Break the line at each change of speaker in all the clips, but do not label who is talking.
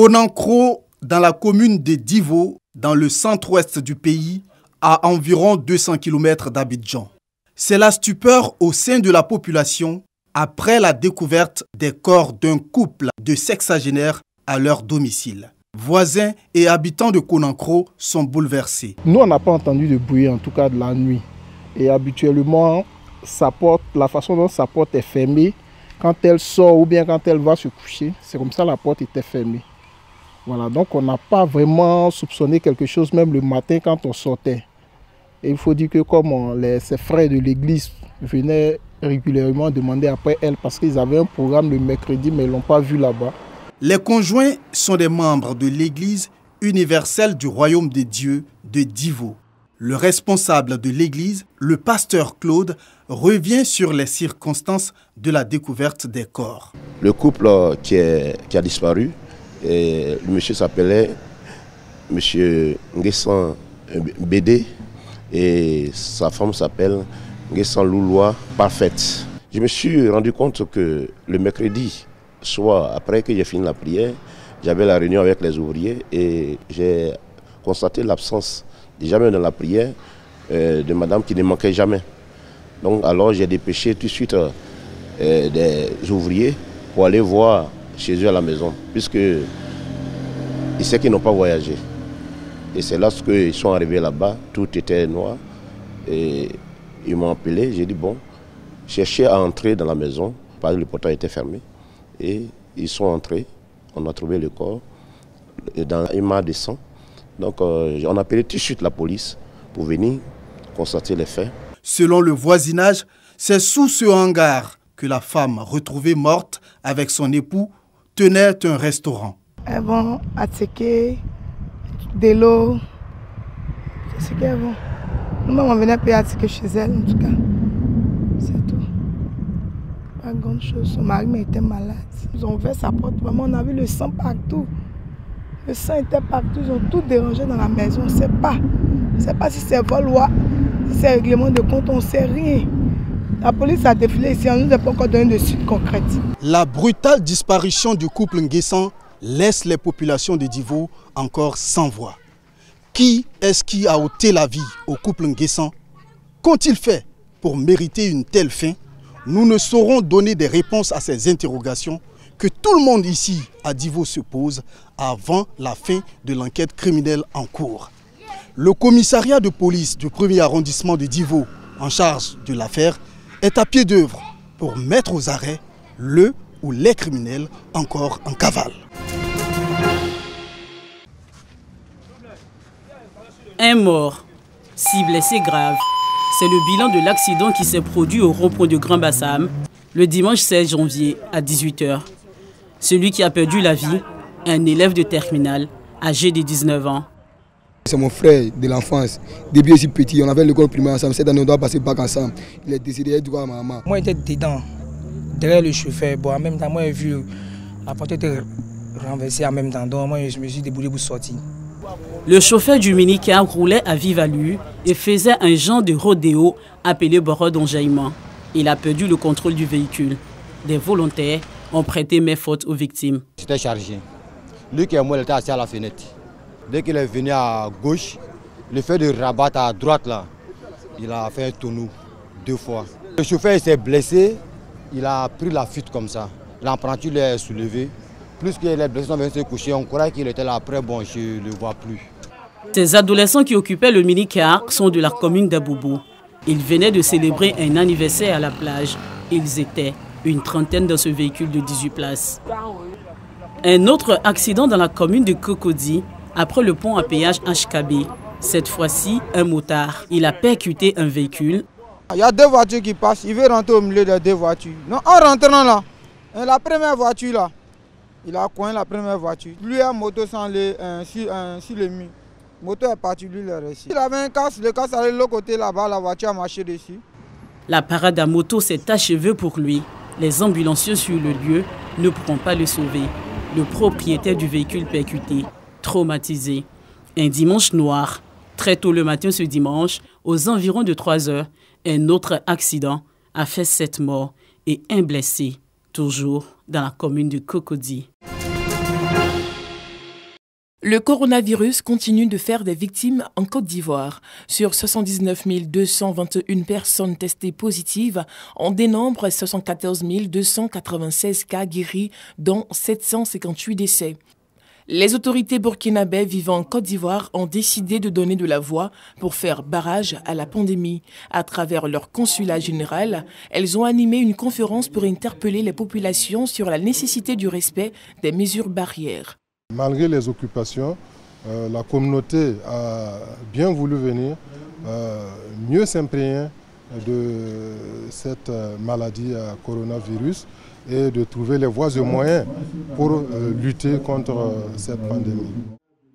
Konankro, dans la commune de Divo, dans le centre-ouest du pays, à environ 200 km d'Abidjan. C'est la stupeur au sein de la population après la découverte des corps d'un couple de sexagénaires à leur domicile. Voisins et habitants de Konankro sont bouleversés.
Nous, on n'a pas entendu de bruit, en tout cas de la nuit. Et habituellement, la façon dont sa porte est fermée, quand elle sort ou bien quand elle va se coucher, c'est comme ça la porte était fermée. Voilà, donc on n'a pas vraiment soupçonné quelque chose, même le matin quand on sortait. Et il faut dire que comme ses frères de l'église venaient régulièrement demander après elle, parce qu'ils avaient un programme le mercredi, mais ils ne l'ont pas vu là-bas.
Les conjoints sont des membres de l'église universelle du royaume des dieux de Divo. Le responsable de l'église, le pasteur Claude, revient sur les circonstances de la découverte des corps.
Le couple qui a disparu, et le monsieur s'appelait monsieur Nguessan Bédé et sa femme s'appelle Nguessan Louloua Parfaite. Je me suis rendu compte que le mercredi soir, après que j'ai fini la prière, j'avais la réunion avec les ouvriers et j'ai constaté l'absence, déjà même dans la prière, de madame qui ne manquait jamais. Donc alors j'ai dépêché tout de suite des ouvriers pour aller voir chez eux à la maison, puisque ils savent qu'ils n'ont pas voyagé. Et c'est lorsqu'ils sont arrivés là-bas, tout était noir. Et ils m'ont appelé, j'ai dit bon, cherchez à entrer dans la maison, parce que le portail était fermé. Et ils sont entrés, on a trouvé le corps dans une mare de sang. Donc on a appelé tout de suite la police pour venir constater les faits.
Selon le voisinage, c'est sous ce hangar que la femme retrouvée morte avec son époux tenait un restaurant.
Elles vont attaquer de l'eau. C'est ce qu'elles vont. Nous-mêmes, on venait payer attaquer chez elle, en tout cas. C'est tout. Pas grande chose. Son mari était malade. Ils ont ouvert sa porte. Vraiment, on a vu le sang partout. Le sang était partout. Ils ont tout dérangé dans la maison. On ne sait pas. On ne sait pas si c'est vol ou si c'est règlement de compte. On ne sait rien. La police a défilé ici. On ne nous a pas encore donné de suite concrète.
La brutale disparition du couple Nguessan laisse les populations de Divo encore sans voix. Qui est-ce qui a ôté la vie au couple Nguessan? Qu'ont-ils fait pour mériter une telle fin? Nous ne saurons donner des réponses à ces interrogations que tout le monde ici à Divo se pose avant la fin de l'enquête criminelle en cours. Le commissariat de police du 1er arrondissement de Divo, en charge de l'affaire, est à pied d'œuvre pour mettre aux arrêts le ou les criminels encore en cavale.
Un mort, 6 blessés graves. C'est le bilan de l'accident qui s'est produit au rond-point de Grand Bassam le dimanche 16 janvier à 18 h. Celui qui a perdu la vie, un élève de terminale âgé de 19 ans.
C'est mon frère de l'enfance. Depuis aussi petit, on avait l'école primaire ensemble. Cette année, on doit passer le bac ensemble. Il est décédé du coup à ma maman.
Moi, j'étais dedans, derrière le chauffeur. Bon, en même temps, moi, j'ai vu la porte était renversée en même temps. Donc, moi, je me suis débrouillé pour sortir.
Le chauffeur du minicar roulait à vive allure et faisait un genre de rodéo appelé bord d'enjaillement. Il a perdu le contrôle du véhicule. Des volontaires ont prêté main forte aux victimes.
C'était chargé. Lui qui est mort, il était assis à la fenêtre. Dès qu'il est venu à gauche, le fait de rabattre à droite, là, il a fait un tonneau 2 fois. Le chauffeur s'est blessé, il a pris la fuite comme ça. L'apprenti l'est soulevé. Plus que les blessés sont venus se coucher, on croyait qu'il était là. Après, bon, je ne le vois plus.
Ces adolescents qui occupaient le minicar sont de la commune d'Aboubou. Ils venaient de célébrer un anniversaire à la plage. Ils étaient une trentaine dans ce véhicule de 18 places. Un autre accident dans la commune de Cocody, après le pont à péage HKB. Cette fois-ci, un motard. Il a percuté un véhicule.
Il y a 2 voitures qui passent. Il veut rentrer au milieu des 2 voitures. Non, en rentrant là, la première voiture là, il a coincé la première voiture. Lui a moto sans sur le mur. Moto est parti, lui il est resté. Il avait un casque, le casque allait de l'autre côté là-bas, la voiture a marché dessus.
La parade à moto s'est achevée pour lui. Les ambulanciers sur le lieu ne pourront pas le sauver. Le propriétaire du véhicule percuté, traumatisé. Un dimanche noir, très tôt le matin ce dimanche, aux environs de 3 h, un autre accident a fait 7 morts et un blessé, toujours dans la commune de Cocody.
Le coronavirus continue de faire des victimes en Côte d'Ivoire. Sur 79 221 personnes testées positives, on dénombre 74 296 cas guéris, dont 758 décès. Les autorités burkinabées vivant en Côte d'Ivoire ont décidé de donner de la voix pour faire barrage à la pandémie. À travers leur consulat général, elles ont animé une conférence pour interpeller les populations sur la nécessité du respect des mesures barrières.
Malgré les occupations, la communauté a bien voulu venir mieux s'imprégner de cette maladie à coronavirus et de trouver les voies et moyens pour lutter contre cette pandémie.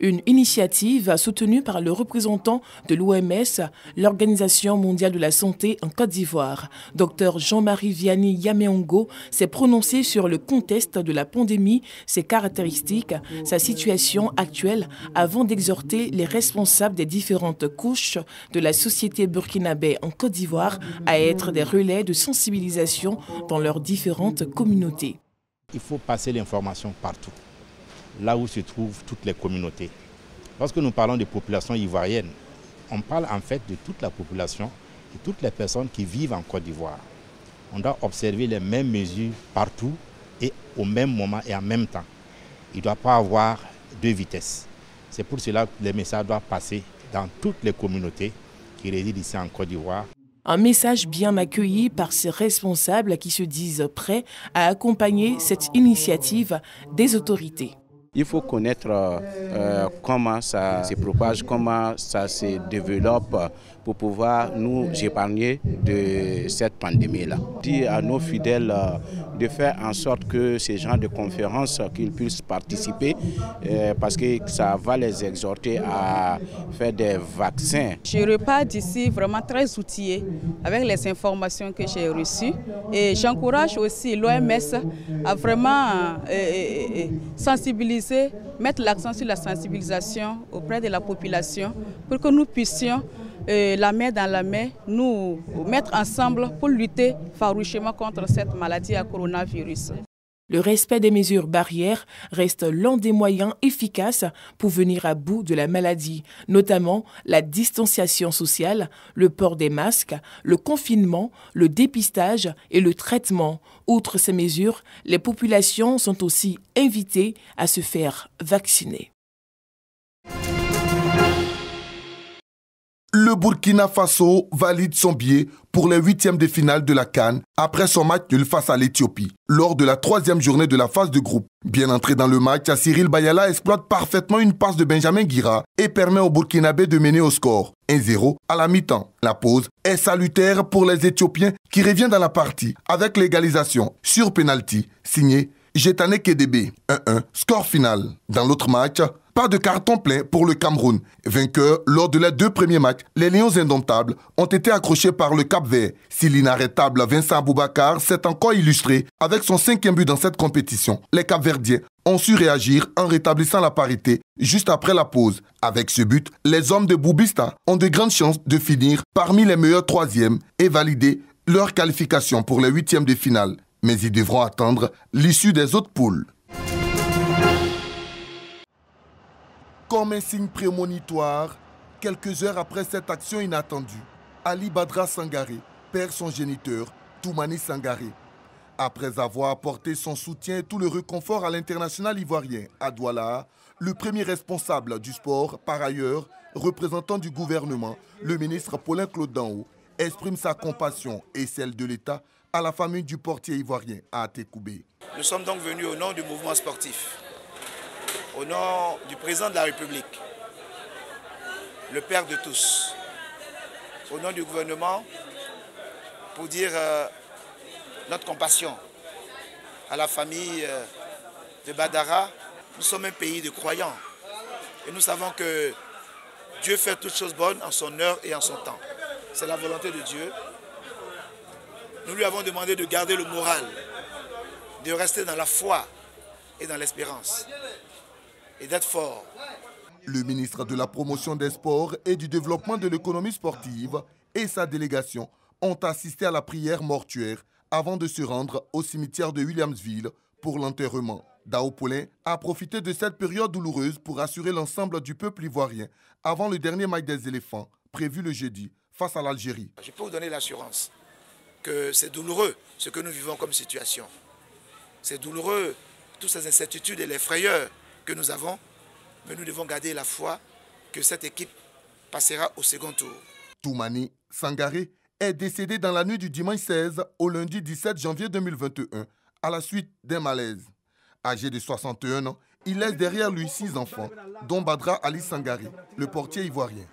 Une initiative soutenue par le représentant de l'OMS, l'Organisation mondiale de la santé en Côte d'Ivoire. Dr Jean-Marie Vianney Yameongo s'est prononcé sur le contexte de la pandémie, ses caractéristiques, sa situation actuelle, avant d'exhorter les responsables des différentes couches de la société burkinabé en Côte d'Ivoire à être des relais de sensibilisation dans leurs différentes communautés.
Il faut passer l'information partout, là où se trouvent toutes les communautés. Lorsque nous parlons de population ivoirienne, on parle en fait de toute la population et toutes les personnes qui vivent en Côte d'Ivoire. On doit observer les mêmes mesures partout et au même moment et en même temps. Il ne doit pas avoir deux vitesses. C'est pour cela que les messages doivent passer dans toutes les communautés qui résident ici en Côte d'Ivoire.
Un message bien accueilli par ces responsables qui se disent prêts à accompagner cette initiative des autorités.
Il faut connaître comment ça se propage, comment ça se développe pour pouvoir nous épargner de cette pandémie-là. Dire à nos fidèles de faire en sorte que ces gens de conférences qu'ils puissent participer parce que ça va les exhorter à faire des vaccins.
Je repars d'ici vraiment très outillé avec les informations que j'ai reçues et j'encourage aussi l'OMS à vraiment sensibiliser, mettre l'accent sur la sensibilisation auprès de la population pour que nous puissions la main dans la main, nous mettre ensemble pour lutter farouchement contre cette maladie à coronavirus.
Le respect des mesures barrières reste l'un des moyens efficaces pour venir à bout de la maladie, notamment la distanciation sociale, le port des masques, le confinement, le dépistage et le traitement. Outre ces mesures, les populations sont aussi invitées à se faire vacciner.
Le Burkina Faso valide son billet pour les 8e de finale de la CAN après son match nul face à l'Éthiopie. Lors de la 3e journée de la phase de groupe, bien entré dans le match, Cyril Bayala exploite parfaitement une passe de Benjamin Guira et permet au Burkinabé de mener au score 1-0 à la mi-temps. La pause est salutaire pour les Éthiopiens qui reviennent dans la partie avec l'égalisation sur penalty signé Jetane Kedebe. 1-1, score final. Dans l'autre match, pas de carton plein pour le Cameroun. Vainqueur lors de les 2 premiers matchs, les Lions indomptables ont été accrochés par le Cap-Vert. Si l'inarrêtable Vincent Aboubakar s'est encore illustré avec son 5e but dans cette compétition, les Cap-Verdiens ont su réagir en rétablissant la parité juste après la pause. Avec ce but, les hommes de Boubista ont de grandes chances de finir parmi les meilleurs 3e et valider leur qualification pour les 8e de finale. Mais ils devront attendre l'issue des autres poules. Comme un signe prémonitoire, quelques heures après cette action inattendue, Ali Badra Sangaré perd son géniteur, Toumani Sangaré. Après avoir apporté son soutien et tout le réconfort à l'international ivoirien à Douala, le premier responsable du sport, par ailleurs, représentant du gouvernement, le ministre Paulin Claude Danho, exprime sa compassion et celle de l'État à la famille du portier ivoirien à Atekoubé.
Nous sommes donc venus au nom du mouvement sportif, au nom du président de la République, le père de tous, au nom du gouvernement, pour dire notre compassion à la famille de Badara. Nous sommes un pays de croyants et nous savons que Dieu fait toutes choses bonnes en son heure et en son temps. C'est la volonté de Dieu. Nous lui avons demandé de garder le moral, de rester dans la foi et dans l'espérance et d'être fort.
Le ministre de la Promotion des Sports et du Développement de l'économie sportive et sa délégation ont assisté à la prière mortuaire avant de se rendre au cimetière de Williamsville pour l'enterrement. Dao Paulin a profité de cette période douloureuse pour rassurer l'ensemble du peuple ivoirien avant le dernier match des éléphants, prévu le jeudi, face à l'Algérie.
Je peux vous donner l'assurance que c'est douloureux ce que nous vivons comme situation. C'est douloureux toutes ces incertitudes et les frayeurs que nous avons, mais nous devons garder la foi que cette équipe passera au second tour.
Toumani Sangaré est décédé dans la nuit du dimanche 16 au lundi 17 janvier 2021 à la suite d'un malaise. Âgé de 61 ans, il laisse derrière lui 6 enfants, dont Badra Ali Sangaré, le portier ivoirien.